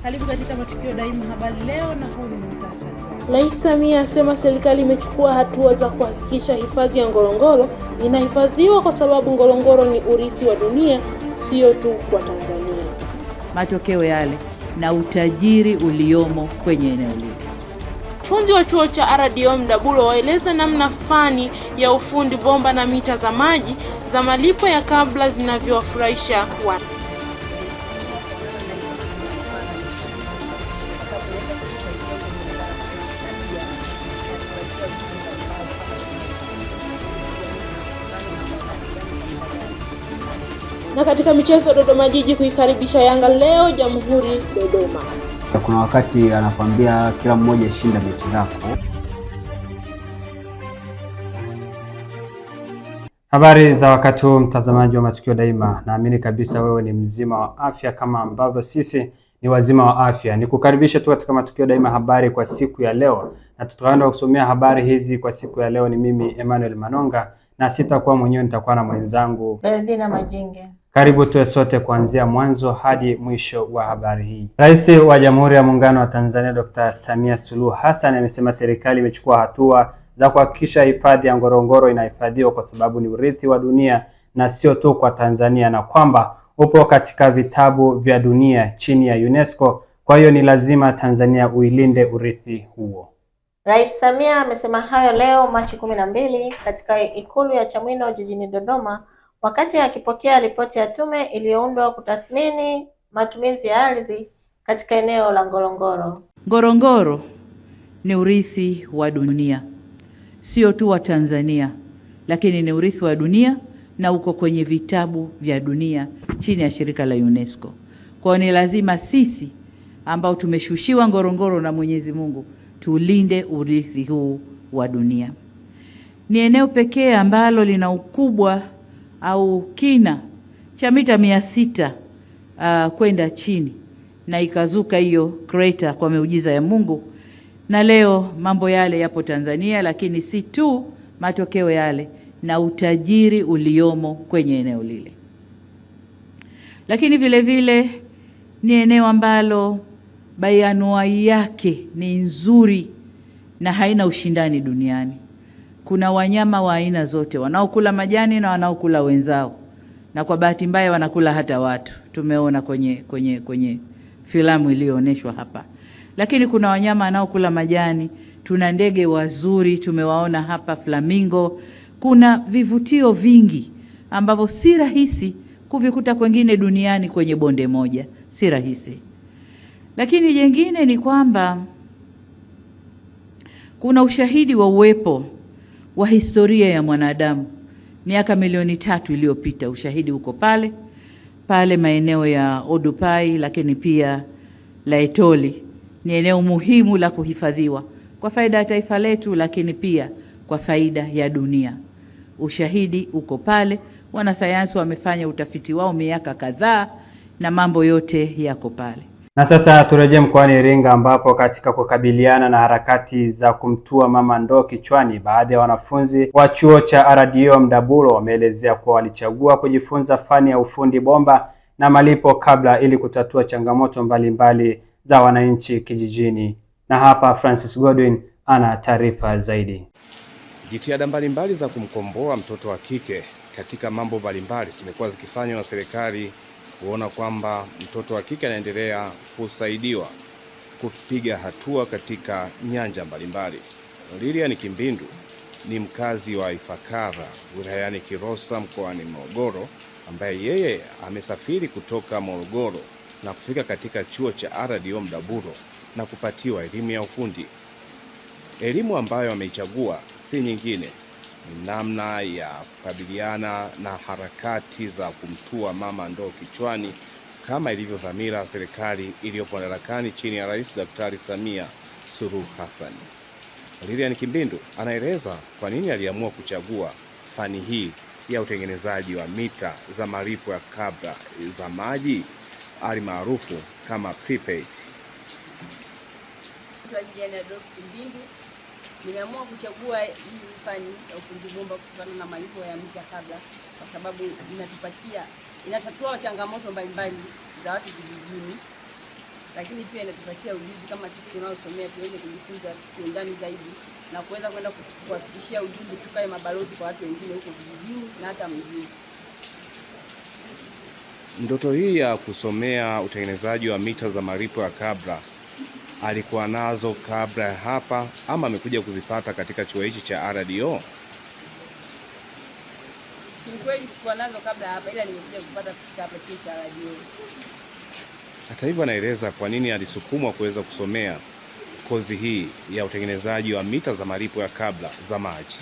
Karibu katika Matukio Daima Habari Leo, na huu ni muhtasari. Rais Samia asema serikali imechukua hatua za kuhakikisha hifadhi ya Ngorongoro inahifadhiwa kwa sababu Ngorongoro ni urithi wa dunia, sio tu kwa Tanzania. Matokeo yale na utajiri uliomo kwenye eneo hili. Wanafunzi wa chuo cha RDO Mdabulo waeleza namna fani ya ufundi bomba na mita za maji za malipo ya kabla zinavyowafurahisha watu. Na katika michezo, Dodoma Jiji kuikaribisha Yanga leo Jamhuri Dodoma. Kuna wakati anakuambia kila mmoja shinda mechi zako. Habari za wakati huu, mtazamaji wa Matukio Daima. Naamini kabisa wewe ni mzima wa afya kama ambavyo sisi ni wazima wa afya. Nikukaribisha tu katika Matukio Daima habari kwa siku ya leo. Na tutakwenda kusomea habari hizi kwa siku ya leo ni mimi Emmanuel Manonga, na sitakuwa mwenyewe, nitakuwa na mwenzangu Berdina Majinge. Karibu tuwe sote kuanzia mwanzo hadi mwisho wa habari hii. Rais wa Jamhuri ya Muungano wa Tanzania Dr. Samia Suluhu Hassan amesema serikali imechukua hatua za kuhakikisha hifadhi ya Ngorongoro inahifadhiwa kwa sababu ni urithi wa dunia na sio tu kwa Tanzania, na kwamba upo katika vitabu vya dunia chini ya UNESCO. Kwa hiyo ni lazima Tanzania uilinde urithi huo. Rais Samia amesema hayo leo Machi 12 katika Ikulu ya Chamwino jijini Dodoma wakati akipokea ripoti ya tume iliyoundwa kutathmini matumizi ya ardhi katika eneo la Ngorongoro. Ngorongoro ni urithi wa dunia, sio tu wa Tanzania, lakini ni urithi wa dunia na uko kwenye vitabu vya dunia chini ya shirika la UNESCO. Kwa ni lazima sisi ambao tumeshushiwa Ngorongoro na Mwenyezi Mungu tulinde urithi huu wa dunia. Ni eneo pekee ambalo lina ukubwa au kina cha mita 600 kwenda chini, na ikazuka hiyo crater kwa miujiza ya Mungu. Na leo mambo yale yapo Tanzania, lakini si tu matokeo yale na utajiri uliomo kwenye eneo lile, lakini vile vile ni eneo ambalo bayanuai yake ni nzuri na haina ushindani duniani. Kuna wanyama wa aina zote, wanaokula majani na wanaokula wenzao, na kwa bahati mbaya wanakula hata watu. Tumeona kwenye filamu iliyoonyeshwa hapa. Lakini kuna wanyama wanaokula majani, tuna ndege wazuri tumewaona hapa, flamingo. Kuna vivutio vingi ambavyo si rahisi kuvikuta kwingine duniani kwenye bonde moja, si rahisi. Lakini jengine ni kwamba kuna ushahidi wa uwepo wa historia ya mwanadamu miaka milioni 3 iliyopita. Ushahidi uko pale maeneo ya Odupai, lakini pia la Etoli. Ni eneo muhimu la kuhifadhiwa kwa faida ya taifa letu, lakini pia kwa faida ya dunia. Ushahidi uko pale, wanasayansi wamefanya utafiti wao miaka kadhaa na mambo yote yako pale. Na sasa turejee mkoani Iringa, ambapo katika kukabiliana na harakati za kumtua mama ndoo kichwani, baadhi ya wanafunzi wa chuo cha RDO Mdabulo wameelezea kuwa walichagua kujifunza fani ya ufundi bomba na malipo kabla ili kutatua changamoto mbalimbali za wananchi kijijini. Na hapa Francis Godwin ana taarifa zaidi. Jitihada mbalimbali za kumkomboa mtoto wa kike katika mambo mbalimbali zimekuwa zikifanywa na serikali kuona kwamba mtoto wa kike anaendelea kusaidiwa kupiga hatua katika nyanja mbalimbali. Lilian Kimbindu ni mkazi wa Ifakara wilayani Kilosa mkoani Morogoro, ambaye yeye amesafiri kutoka Morogoro na kufika katika chuo cha RDO Mdabulo na kupatiwa elimu ya ufundi. Elimu ambayo ameichagua si nyingine, ni namna ya kukabiliana na harakati za kumtua mama ndoo kichwani kama ilivyo dhamira serikali iliyopo madarakani chini ya Rais Daktari Samia Suluhu Hassan. Lilian Kimbindu anaeleza kwa nini aliamua kuchagua fani hii ya utengenezaji wa mita za malipo ya kabla za maji maarufu kama prepaid. Nimeamua kuchagua hii fani ya ufundi bomba kutokana na malipo ya mita kabla, kwa sababu inatatua changamoto mbalimbali za watu vijijini. lakini pia inatupatia ujuzi kama sisi tunaosomea tuweze kujifunza kiundani zaidi na kuweza kwenda kuwafikishia ujumbe, tukae mabalozi kwa watu wengine huko vijijini na hata mjini. Ndoto hii ya kusomea utengenezaji wa mita za malipo ya kabla alikuwa nazo kabla ya hapa ama amekuja kuzipata katika chuo hichi cha RDO? Kweli sikuwa nazo kabla hapa, ila nimekuja kupata hapa chuo cha RDO. Hata hivyo anaeleza kwa nini alisukumwa kuweza kusomea kozi hii ya utengenezaji wa mita za malipo ya kabla za maji.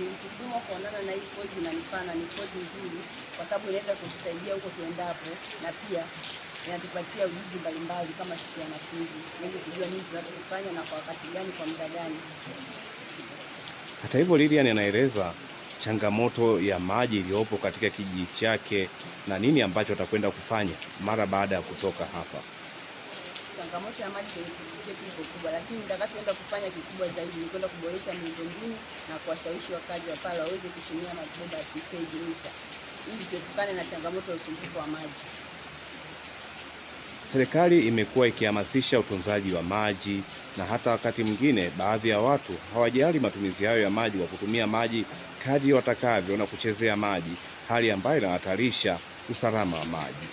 Nilisukumwa kuonana na hii kozi inanifana, ni kozi nzuri kwa sababu inaweza kutusaidia huko tuendapo, na pia inatupatia ujuzi mbalimbali kama sisi wanafunzi, ili kujua nini tunachofanya na kwa wakati gani, kwa muda gani. Hata hivyo Lilian anaeleza changamoto ya maji iliyopo katika kijiji chake na nini ambacho atakwenda kufanya mara baada ya kutoka hapa. Changamoto ya maji kwenye kijiji chetu iko kubwa, lakini nitakachoenda kufanya kikubwa zaidi ni kwenda kuboresha miundombinu na kuwashawishi wakazi wa pale waweze kutumia mabomba ya prepaid meter ili tuepukane na changamoto ya usumbufu wa maji. Serikali imekuwa ikihamasisha utunzaji wa maji na hata wakati mwingine baadhi ya watu hawajali matumizi hayo ya maji kwa kutumia maji kadri watakavyo na kuchezea maji, hali ambayo inahatarisha usalama wa maji.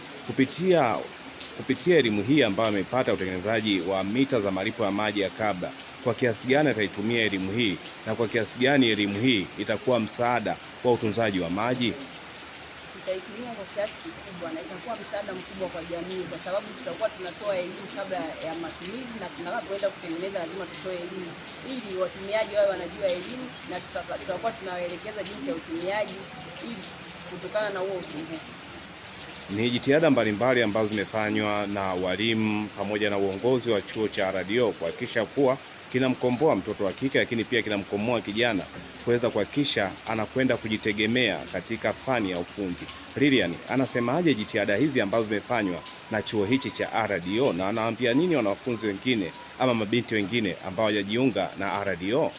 Kupitia elimu hii ambayo amepata utengenezaji wa mita za malipo ya maji ya kabla, kwa kiasi gani ataitumia elimu hii na kwa kiasi gani elimu hii itakuwa msaada kwa utunzaji wa maji? Tutaitumia kwa kiasi kikubwa na itakuwa msaada mkubwa kwa jamii, kwa sababu tutakuwa tunatoa elimu kabla ya matumizi, na tunapoenda kutengeneza lazima tutoe elimu ili watumiaji wao wanajua elimu, na tutakuwa tunawaelekeza jinsi ya utumiaji ili kutokana na huo usumbufu. Ni jitihada mbalimbali ambazo zimefanywa na walimu pamoja na uongozi wa chuo cha RDO kuhakikisha kuwa kinamkomboa mtoto wa kike, lakini pia kinamkomboa kijana kuweza kuhakikisha anakwenda kujitegemea katika fani ya ufundi. Lilian anasemaje jitihada hizi ambazo zimefanywa na chuo hichi cha RDO, na anawaambia nini wanafunzi wengine ama mabinti wengine ambao hawajajiunga na RDO?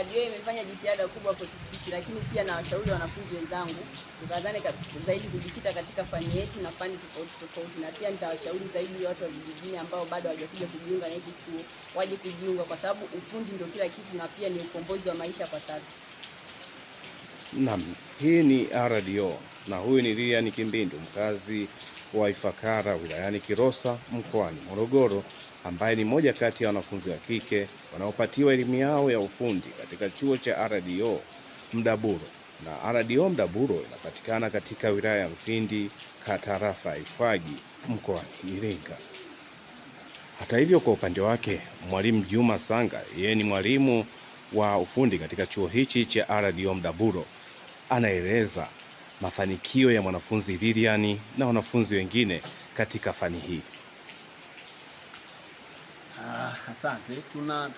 RDO imefanya jitihada kubwa kwetu sisi, lakini pia na washauri wanafunzi wenzangu tukadhani zaidi kujikita katika fani yetu na fani tofauti, na pia nitawashauri zaidi watu wa vijijini ambao bado hawajakuja kujiunga na hiki chuo waje kujiunga, kwa sababu ufundi ndio kila kitu na pia ni ukombozi wa maisha kwa sasa. Naam, hii ni RDO na huyu ni Lilian Kimbindu, mkazi wa Ifakara wilayani Kilosa mkoani Morogoro, ambaye ni mmoja kati ya wanafunzi wa kike wanaopatiwa elimu yao ya ufundi katika chuo cha RDO Mdaburo. Na RDO Mdaburo inapatikana katika wilaya ya Mfindi, tarafa ya Ifwagi, mkoani Iringa. Hata hivyo, kwa upande wake mwalimu Juma Sanga, yeye ni mwalimu wa ufundi katika chuo hichi cha RDO Mdaburo, anaeleza mafanikio ya mwanafunzi Lilian na wanafunzi wengine katika fani hii. Asante. Tuna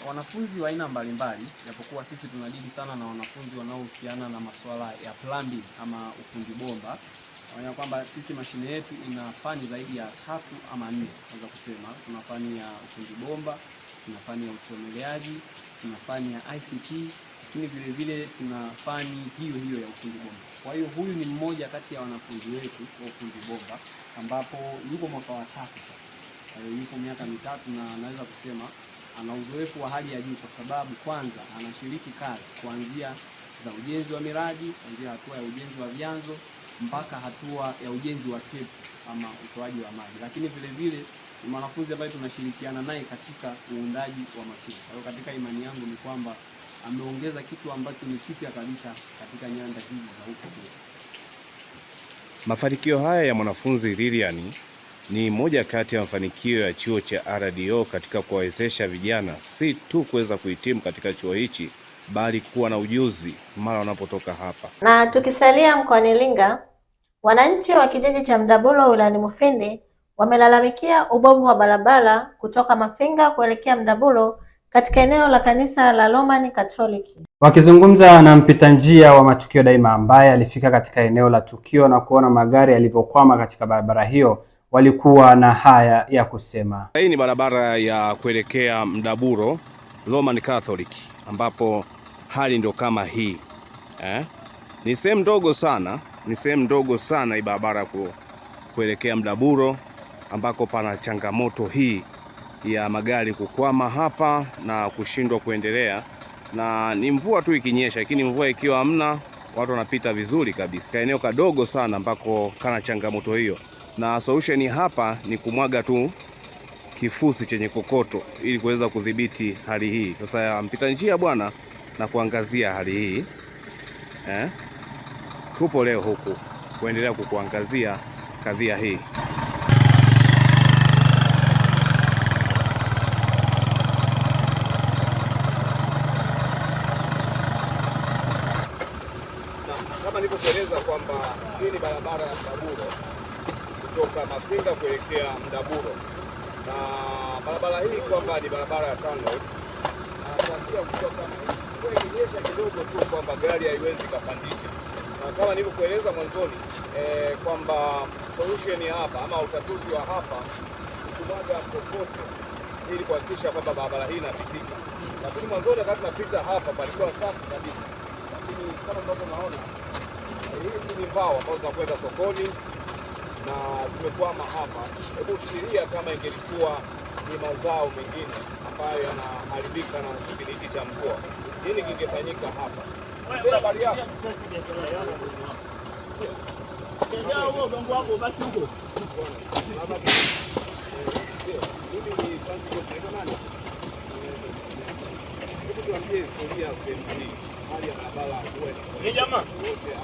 wanafunzi wa aina mbalimbali, japokuwa sisi tunadili sana na wanafunzi wanaohusiana na masuala ya plumbing ama ufundi bomba. Wanaona kwamba sisi mashine yetu ina fani zaidi ya 3 ama 4, naweza kusema. Tuna fani ya ufundi bomba, tuna fani ya uchomeleaji, tuna fani ya ICT, lakini vile vile tuna fani hiyo ya ufundi bomba. Kwa hiyo huyu ni mmoja kati ya wanafunzi wetu wa ufundi bomba, ambapo yuko mwaka wa 3 sasa. Yuko miaka 3 na anaweza kusema ana uzoefu wa hali ya juu, kwa sababu kwanza anashiriki kazi kuanzia za ujenzi wa miradi, kuanzia hatua ya ujenzi wa vyanzo mpaka hatua ya ujenzi wa tepu ama utoaji wa maji. Lakini vile vile ni mwanafunzi ambaye tunashirikiana naye katika uundaji wa mashine. Kwa hiyo katika imani yangu ni kwamba ameongeza kitu ambacho ni kipya kabisa katika nyanda hizi za huko. Mafanikio haya ya mwanafunzi Lilian ni moja kati ya mafanikio ya chuo cha RDO katika kuwawezesha vijana si tu kuweza kuhitimu katika chuo hichi, bali kuwa na ujuzi mara wanapotoka hapa. Na tukisalia mkoani Iringa, wananchi wa kijiji cha Mdaburo wilayani Mufindi wamelalamikia ubovu wa barabara kutoka Mafinga kuelekea Mdaburo katika eneo la kanisa la Roman Katoliki. Wakizungumza na mpita njia wa Matukio Daima ambaye alifika katika eneo la tukio na kuona magari yalivyokwama katika barabara hiyo, walikuwa na haya ya kusema. Hii ni barabara ya kuelekea Mdaburo Roman Catholic, ambapo hali ndio kama hii. Ni sehemu ndogo sana, hii barabara kuelekea Mdaburo, ambako pana changamoto hii ya magari kukwama hapa na kushindwa kuendelea, na ni mvua tu ikinyesha, lakini mvua ikiwa hamna watu wanapita vizuri kabisa. Eneo kadogo sana ambako kana changamoto hiyo, na solution hapa ni kumwaga tu kifusi chenye kokoto ili kuweza kudhibiti hali hii. Sasa mpita njia bwana, na kuangazia hali hii tupo leo huku kuendelea kukuangazia kadhia hii. Kama nilivyoeleza kwamba hii ni barabara ya Mdaburo kutoka Mafinga kuelekea Mdaburo, na barabara hii kwamba ni barabara ya TANROADS, na kuanzia kutoka ikinyesha kidogo tu kwamba gari haiwezi kapandisha, na kama nilivyokueleza mwanzoni kwamba solution hapa ama utatuzi wa hapa kumwaga kokoto ili kuhakikisha kwamba barabara hii inapitika. Lakini mwanzoni wakati tunapita hapa palikuwa safi kabisa, lakini kama ambavyo naona hizi ni mbao ambazo zinakwenda sokoni na zimekwama hapa. Hebu fikiria kama ingelikuwa ni mazao mengine ambayo yanaharibika na kipindi hiki cha mvua, nini kingefanyika hapa? Habari yako?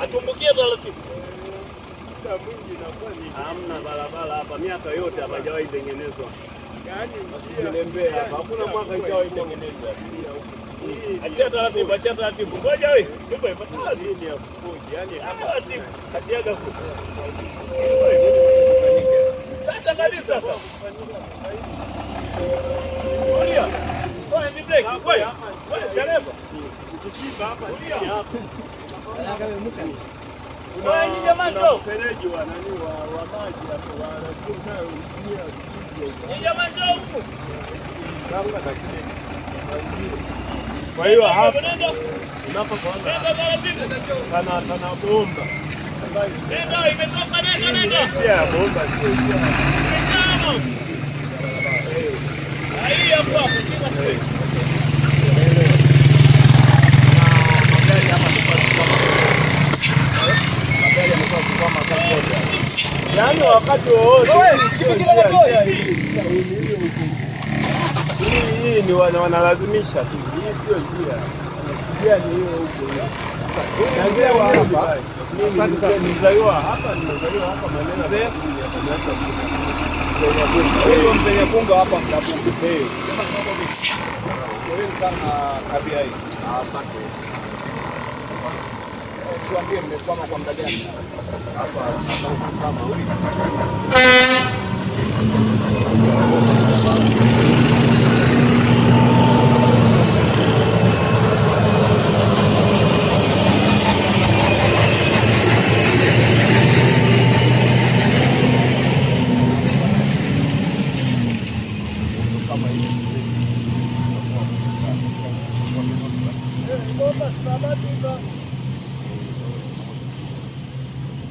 Atumbukie taratibu. Hamna barabara hapa, miaka yote hapajawahi tengenezwa. Yaani msielembea hapa, hakuna mwaka ijawahi tengenezwa. Achia taratibu, achia taratibu. Ngoja wewe. Hebu ipata nini ya kufoji? Yaani taratibu. Achiaga huko. Sasa kabisa sasa. Ngoja. Ngoja ni break. Ngoja. Ngoja dereva. Ukipiga hapa chini hapa. Kuna mfereji wa nani wa maji hapo wanakuta unia ni jamani huko. Kwa hiyo hapa unapokuanza kana bomba. Nenda imetoka nenda. Ya bomba sio. Hii hapo hapo sina kweli. Magari hapa yaani wakati wowote hii ni wanalazimisha tu, hii sio njia. Njia ni hiyo huko. Asante sana. Nimezaliwa hapa maneno ya huyo mzee Nyakunga hapa Mdaburo. Sema mambo mengi. Kweli sana tabia hii. Asante. Tuambie mmekwama kwa muda gani hapa? Kama wiki.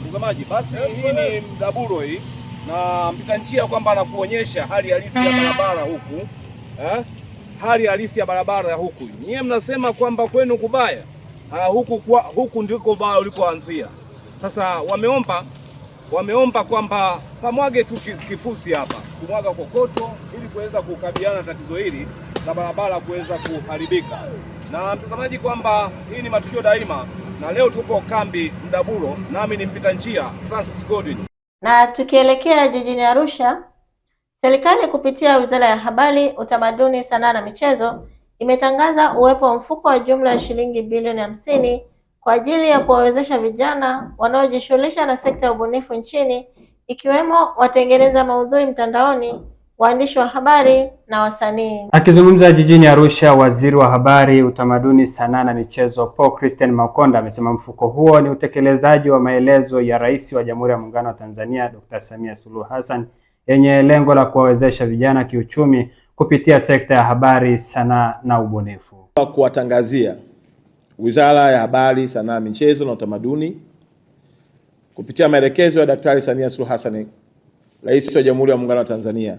Mtazamaji, basi hii ni Mdaburo hii, na mpita njia kwamba anakuonyesha hali halisi ya barabara huku hali halisi ya barabara huku. Nyie mnasema kwamba kwenu kubaya, huku ndiko baya ulikoanzia. Sasa wameomba kwamba pamwage tu kifusi hapa, kumwaga kokoto ili kuweza kukabiliana tatizo hili la barabara kuweza kuharibika. Na mtazamaji, kwamba hii ni Matukio Daima, na leo tupo kambi Mdaburo, nami ni mpita njia Francis Godwin. Na tukielekea jijini Arusha, serikali kupitia Wizara ya Habari, Utamaduni, Sanaa na Michezo imetangaza uwepo wa mfuko wa jumla ya shilingi bilioni 50 kwa ajili ya kuwawezesha vijana wanaojishughulisha na sekta ya ubunifu nchini, ikiwemo watengeneza maudhui mtandaoni, waandishi wa habari na wasanii. Akizungumza jijini Arusha, Waziri wa Habari, Utamaduni, Sanaa na Michezo Paul Christian Makonda amesema mfuko huo ni utekelezaji wa maelezo ya Rais wa Jamhuri ya Muungano wa Tanzania Dr. Samia Suluhu Hassan yenye lengo la kuwawezesha vijana kiuchumi kupitia sekta ya habari, sanaa na ubunifu. Kuwatangazia Wizara ya Habari, Sanaa, Michezo na Utamaduni kupitia maelekezo ya Daktari Samia Suluhu Hassan Rais wa Jamhuri ya Muungano wa Tanzania,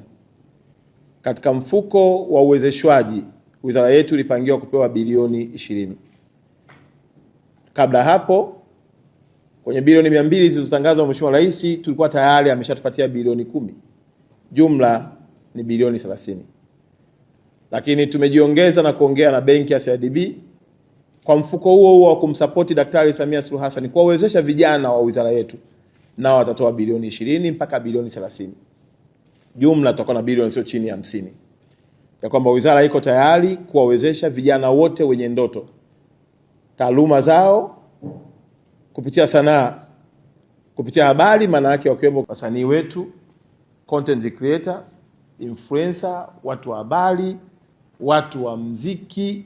katika mfuko wa uwezeshwaji wizara yetu ilipangiwa kupewa bilioni 20. Kabla hapo kwenye bilioni 200 zilizotangazwa Mheshimiwa Rais tulikuwa tayari ameshatupatia bilioni 10. Jumla ni bilioni 30. Lakini tumejiongeza na kuongea na benki ya CRDB kwa mfuko huo wa kumsapoti Daktari Samia Suluhu Hassan kuwawezesha vijana wa wizara yetu, nao watatoa bilioni 20 mpaka bilioni 30. Jumla tutakuwa na bilioni sio chini ya 50. Ya kwamba wizara iko tayari kuwawezesha vijana wote wenye ndoto, taaluma zao kupitia sanaa, kupitia habari, maana yake wakiwemo wasanii wetu, content creator, influencer, watu wa habari, watu wa mziki,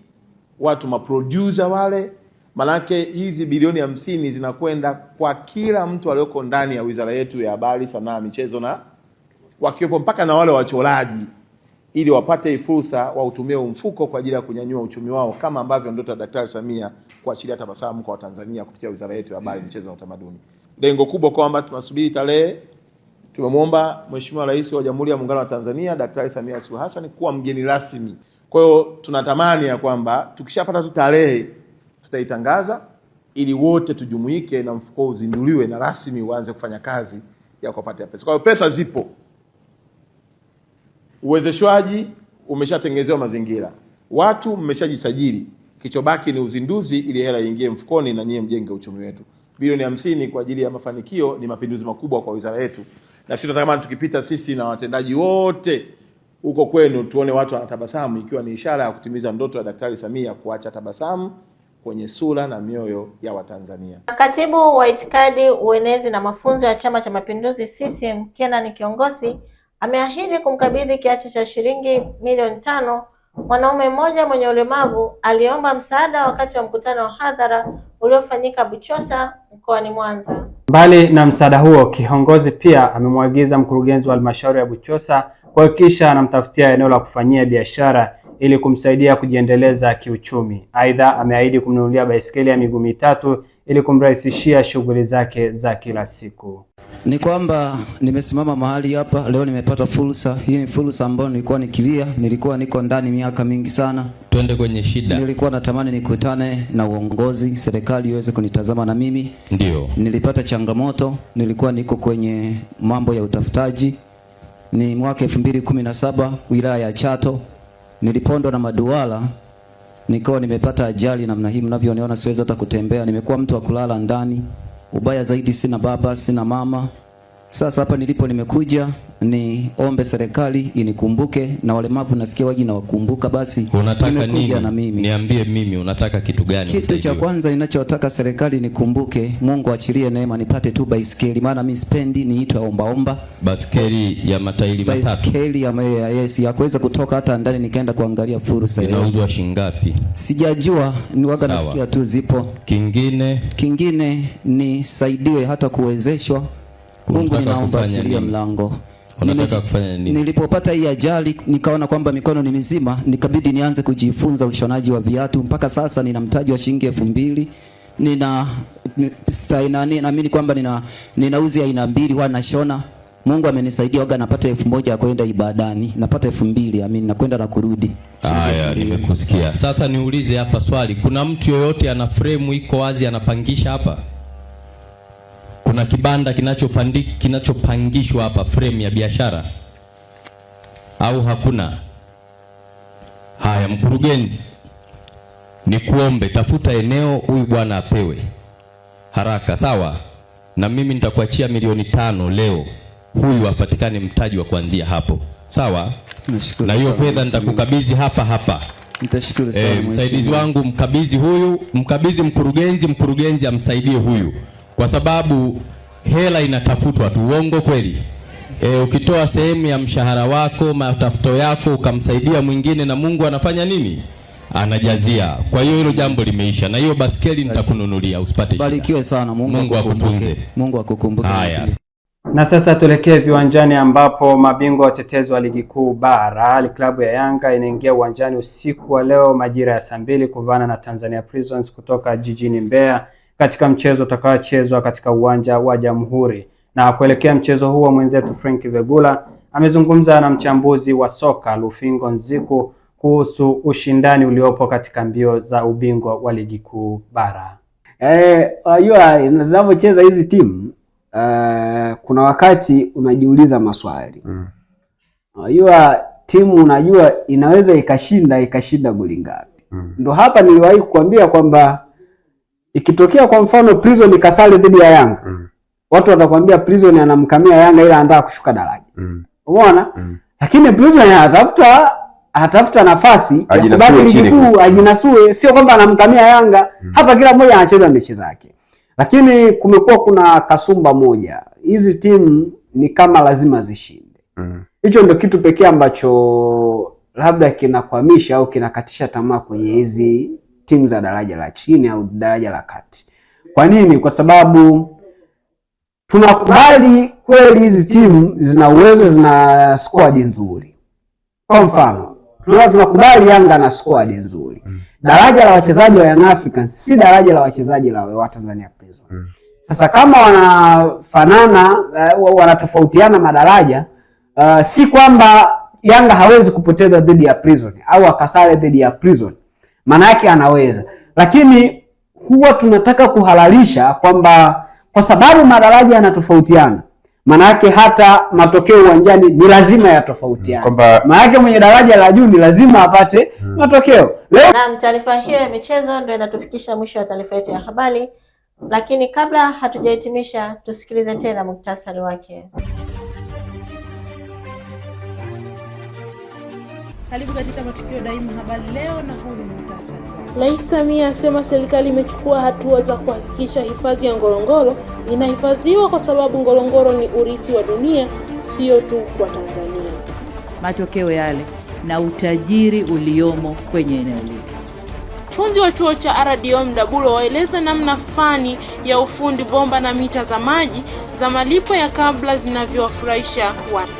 watu maproducer wale. Manake hizi bilioni 50 zinakwenda kwa kila mtu aliyoko ndani ya wizara yetu ya habari, sanaa, michezo, na wakiwepo mpaka na wale wachoraji, ili wapate fursa wa utumie mfuko kwa ajili ya kunyanyua uchumi wao, kama ambavyo ndoto ya Daktari Samia kuachilia tabasamu kwa Watanzania kupitia wizara yetu ya habari, michezo na utamaduni. Lengo kubwa kwamba tunasubiri tarehe. Tumemwomba Mheshimiwa Rais wa Jamhuri ya Muungano wa Tanzania Daktari Samia Suluhu Hassan kuwa mgeni rasmi. Kwa hiyo tunatamani ya kwamba tukishapata tu tarehe tutaitangaza ili wote tujumuike na mfuko uzinduliwe na rasmi uanze kufanya kazi ya kupata pesa. Kwa hiyo pesa zipo. Uwezeshwaji umeshatengenezewa mazingira. Watu mmeshajisajili. Kichobaki ni uzinduzi ili hela iingie mfukoni na nyie mjenge uchumi wetu. Bilioni 50 kwa ajili ya mafanikio ni mapinduzi makubwa kwa wizara yetu. Na sisi tunatamani tukipita sisi na watendaji wote huko kwenu tuone watu wanatabasamu, ikiwa ni ishara ya kutimiza ndoto ya Daktari Samia kuacha tabasamu kwenye sura na mioyo ya Watanzania. Katibu wa Itikadi, Uenezi na Mafunzo ya Chama cha Mapinduzi CCM Kenan Kiongosi ameahidi kumkabidhi kiasi cha shilingi milioni 5 mwanaume mmoja mwenye ulemavu aliomba msaada wakati wa mkutano wa hadhara uliofanyika Buchosa mkoani Mwanza. Mbali na msaada huo, kiongozi pia amemwagiza mkurugenzi wa halmashauri ya Buchosa kuhakikisha anamtafutia eneo la kufanyia biashara ili kumsaidia kujiendeleza kiuchumi. Aidha, ameahidi kumnunulia baisikeli ya miguu mitatu ili kumrahisishia shughuli zake za kila siku. Ni kwamba nimesimama mahali hapa leo, nimepata fursa. Hii ni fursa ambayo nilikuwa nikilia, nilikuwa niko ndani miaka mingi sana. Twende kwenye shida. Nilikuwa natamani nikutane na uongozi, serikali iweze kunitazama na mimi. Ndio. Nilipata changamoto, nilikuwa niko kwenye mambo ya utafutaji. Ni mwaka 2017 wilaya ya Chato. Nilipondwa na maduala. Nikawa nimepata ajali namna hii mnavyoniona, siwezi hata kutembea. Nimekuwa mtu wa kulala ndani. Ubaya zaidi sina baba, sina mama. Sasa hapa nilipo nimekuja niombe serikali inikumbuke, na walemavu nasikia waji na wakumbuka. Basi unataka nini? Na mimi niambie, mimi unataka kitu gani? Kitu cha kwanza ninachotaka serikali nikumbuke, Mungu achilie neema nipate tu baisikeli, maana mimi sipendi niitwe omba. Baisikeli ya matairi matatu. Baisikeli ya kuweza kutoka hata ndani nikaenda kuangalia fursa. Inauzwa shilingi ngapi? Sijajua, ni waga nasikia tu zipo. Kingine nisaidiwe hata kuwezeshwa. Mungu ninaomba achilie mlango. Unataka kufanya nini? Nilipopata hii ajali nikaona kwamba mikono ni mizima, nikabidi nianze kujifunza ushonaji wa viatu. Mpaka sasa nina mtaji wa shilingi 2000. Naamini kwamba ninauzi aina 2 huwa nashona. Mungu amenisaidia, waga napata 1000 ya kwenda ibadani. Napata 2000, nakwenda na kurudi. Haya, nimekusikia. Sasa niulize hapa swali. Kuna mtu yoyote ana frame iko wazi anapangisha hapa? Kuna kibanda kinachopangishwa hapa, frame ya biashara au hakuna? Haya, mkurugenzi, nikuombe tafuta eneo huyu bwana apewe haraka, sawa? Na mimi nitakuachia milioni 5 leo, huyu apatikane mtaji wa kuanzia hapo, sawa? Nashukuru. Na hiyo fedha nitakukabidhi hapa. Nitashukuru sana. Msaidizi wangu mkabidhi huyu, mkabidhi mkurugenzi amsaidie huyu. Kwa sababu hela inatafutwa tu, uongo kweli? Ukitoa sehemu ya mshahara wako, matafuto yako, ukamsaidia mwingine, na Mungu anafanya nini? Anajazia. Kwa hiyo hilo jambo limeisha, na hiyo baskeli nitakununulia, usipate shida. Barikiwe sana. Mungu akutunze. Mungu akukumbuke. Haya. Na sasa tuelekee viwanjani, ambapo mabingwa watetezi wa ligi kuu bara klabu ya Yanga inaingia uwanjani usiku wa leo majira ya saa 2 kuvana na Tanzania Prisons kutoka jijini Mbeya katika mchezo utakaochezwa katika uwanja wa Jamhuri. Na kuelekea mchezo huo, mwenzetu Frank Vegula amezungumza na mchambuzi wa soka Lufingo Nziku kuhusu ushindani uliopo katika mbio za ubingwa wa ligi kuu bara. Unajua zinapocheza hizi timu kuna wakati unajiuliza maswali. Unajua timu unajua inaweza ikashinda goli ngapi. Ndio hapa niliwahi kukuambia kwamba ikitokea kwa mfano Prison ikasale dhidi ya Yanga, watu watakwambia Prison anamkamia Yanga ila anataka kushuka daraja. Umeona? Lakini Prison anatafuta nafasi ya kubaki ligi kuu, ajinasue, sio kwamba anamkamia Yanga. Hapa kila mmoja anacheza mechi zake. Lakini kumekuwa kuna kasumba moja. Hizi timu ni kama lazima zishinde. Hicho ndio kitu pekee ambacho labda kinakwamisha au kinakatisha tamaa kwenye hizi timu za daraja la chini au daraja la kati. Kwa nini? Kwa sababu tunakubali kweli hizi timu zina uwezo, zina squad nzuri. Kwa mfano, tunakubali Yanga na squad nzuri. Daraja la wachezaji wa Young Africans si daraja la wachezaji wa Tanzania Prison. Sasa kama wanafanana, wanatofautiana madaraja, si kwamba Yanga hawezi kupoteza dhidi ya Prison au akasale dhidi ya Prison. Maana yake anaweza. Lakini huwa tunataka kuhalalisha kwamba kwa sababu madaraja yanatofautiana, maana yake hata matokeo uwanjani ni lazima yatofautiane. Maana yake mwenye daraja la juu ni lazima apate matokeo. Na taarifa hiyo ya michezo ndio inatufikisha mwisho wa taarifa yetu ya habari. Lakini kabla hatujahitimisha, tusikilize tena muktasari wake. Karibu katika Matukio Daima Habari leo, na huu ni muhtasari. Rais Samia asema serikali imechukua hatua za kuhakikisha hifadhi ya Ngorongoro inahifadhiwa kwa sababu Ngorongoro ni urithi wa dunia, sio tu kwa Tanzania. Matokeo yale na utajiri uliomo kwenye eneo hili. Wanafunzi wa chuo cha RDO Mdabulo waeleza namna fani ya ufundi bomba na mita za maji za malipo ya kabla zinavyowafurahisha watu.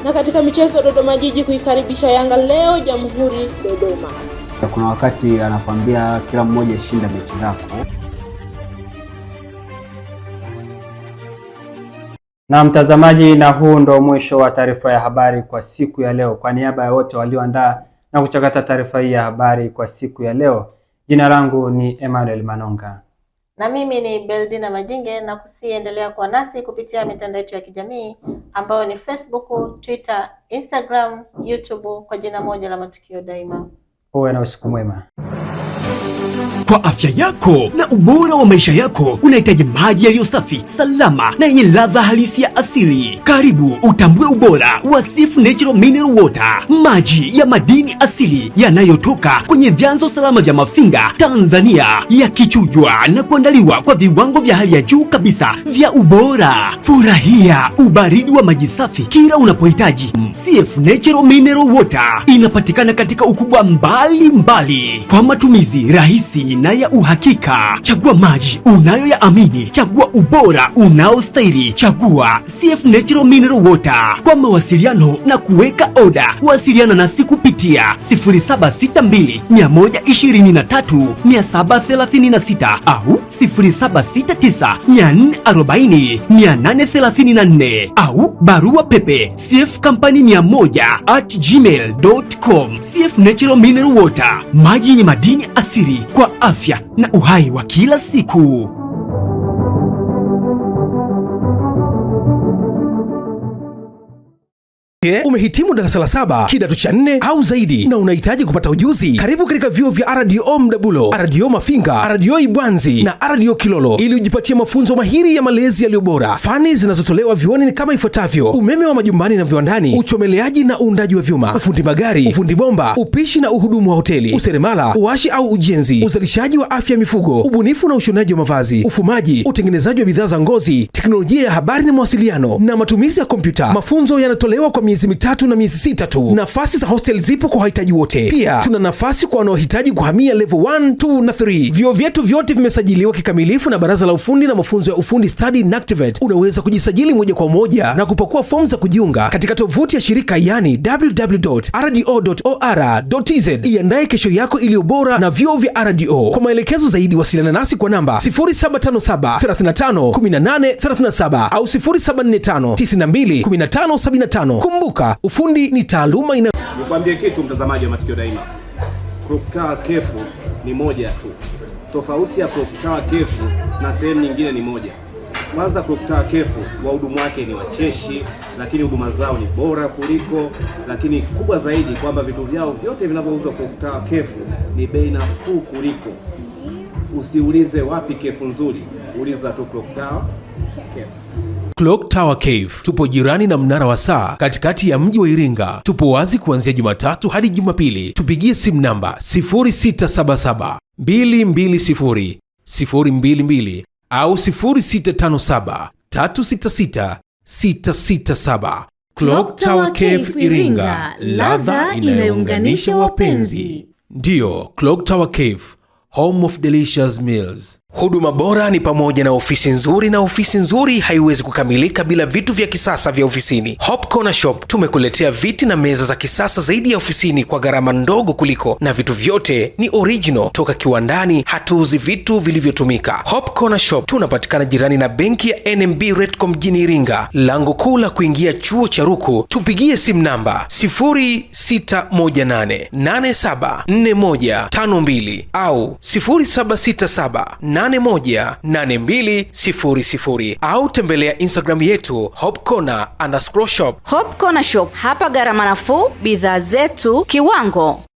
Na katika michezo, Dodoma Jiji kuikaribisha Yanga leo Jamhuri Dodoma. Kuna wakati anakuambia kila mmoja shinda mechi zako. Na mtazamaji, na huu ndo mwisho wa taarifa ya habari kwa siku ya leo. Kwa niaba ya wote walioandaa na kuchakata taarifa hii ya habari kwa siku ya leo, jina langu ni Emmanuel Manonga. Na mimi ni Beldina Majinge, na kusiendelea kuwa nasi kupitia mitandao yetu ya kijamii ambayo ni Facebook, Twitter, Instagram, YouTube kwa jina moja la Matukio Daima. Uwe na usiku mwema. Kwa afya yako na ubora wa maisha yako, unahitaji maji yaliyo safi, salama na yenye ladha halisi ya asili. Karibu utambue ubora wa Sif Natural Mineral Water, maji ya madini asili yanayotoka kwenye vyanzo salama vya Mafinga, Tanzania, yakichujwa na kuandaliwa kwa viwango vya hali ya juu kabisa vya ubora. Furahia ubaridi wa maji safi kila unapohitaji. Sif Natural Mineral Water inapatikana katika ukubwa mbalimbali kwa matumizi rahisi na ya uhakika. Chagua maji unayoyaamini, chagua ubora unaostahili, chagua CF Natural Mineral Water. Kwa mawasiliano na kuweka oda, wasiliana nasi kupitia 0762 123 736 au 0769 440 834 au barua pepe cfcompany100@gmail.com. CF Natural Mineral Water, maji yenye madini asili kwa afya na uhai wa kila siku. Umehitimu darasa la 7, kidato cha 4 au zaidi na unahitaji kupata ujuzi? Karibu katika vyuo vya RDO Mdabulo, RDO Mafinga, RDO Ibwanzi na RDO Kilolo ili ujipatie mafunzo mahiri ya malezi yaliyo bora. Fani zinazotolewa vyuoni ni kama ifuatavyo: umeme wa majumbani na viwandani, uchomeleaji na uundaji wa vyuma, ufundi magari, ufundi bomba, upishi na uhudumu wa hoteli, useremala, uashi au ujenzi, uzalishaji wa afya ya mifugo, ubunifu na ushonaji wa mavazi, ufumaji, utengenezaji wa bidhaa za ngozi, teknolojia ya habari na mawasiliano na matumizi ya kompyuta. Mafunzo yanatolewa kwa miezi 3 na miezi 6 tu. Nafasi za hostel zipo kwa wahitaji wote. Pia tuna nafasi kwa wanaohitaji kuhamia level 1, 2 na 3. Vyuo vyetu vyote vimesajiliwa kikamilifu na Baraza la Ufundi na Mafunzo ya Ufundi Study NACTVET. Unaweza kujisajili moja kwa moja na kupakua fomu za kujiunga katika tovuti ya shirika, yani www.rdo.or.tz. Iandae kesho yako iliyo bora na vyuo vya RDO. Kwa maelekezo zaidi wasiliana nasi kwa namba 0757 35 18 37 au 0745 92 15 75. Kumbuka, ufundi ni taaluma ina. Nikwambie kitu mtazamaji wa Matukio Daima. Clock Tower Kefu ni moja tu. Tofauti ya Clock Tower Kefu na sehemu nyingine ni moja. Kwanza Clock Tower Kefu wahudumu wake ni wacheshi, lakini huduma zao ni bora kuliko, lakini kubwa zaidi kwamba vitu vyao vyote vinavyouzwa Clock Tower Kefu ni bei nafuu kuliko. Usiulize wapi kefu nzuri, uliza tu Clock Tower Kefu. Clock Tower Cave tupo jirani na mnara wa saa katikati ya mji wa Iringa. Tupo wazi kuanzia Jumatatu hadi Jumapili. Tupigie simu namba 0677 220 022 au 0657 366 667. Clock Tower Cave Iringa, ladha inayounganisha wapenzi. Ndiyo, Clock Tower Cave, home of delicious meals. Huduma bora ni pamoja na ofisi nzuri, na ofisi nzuri haiwezi kukamilika bila vitu vya kisasa vya ofisini. Hop Corner Shop tumekuletea viti na meza za kisasa zaidi ya ofisini kwa gharama ndogo kuliko, na vitu vyote ni original toka kiwandani, hatuuzi vitu vilivyotumika. Hop Corner Shop tunapatikana jirani na benki ya NMB Redcom mjini Iringa, lango kuu la kuingia chuo cha Ruku. Tupigie simu namba 0618874152 au 0767818200 au tembelea Instagram yetu hopcorner_shop. Hop Corner Shop, hapa gharama nafuu, bidhaa zetu kiwango.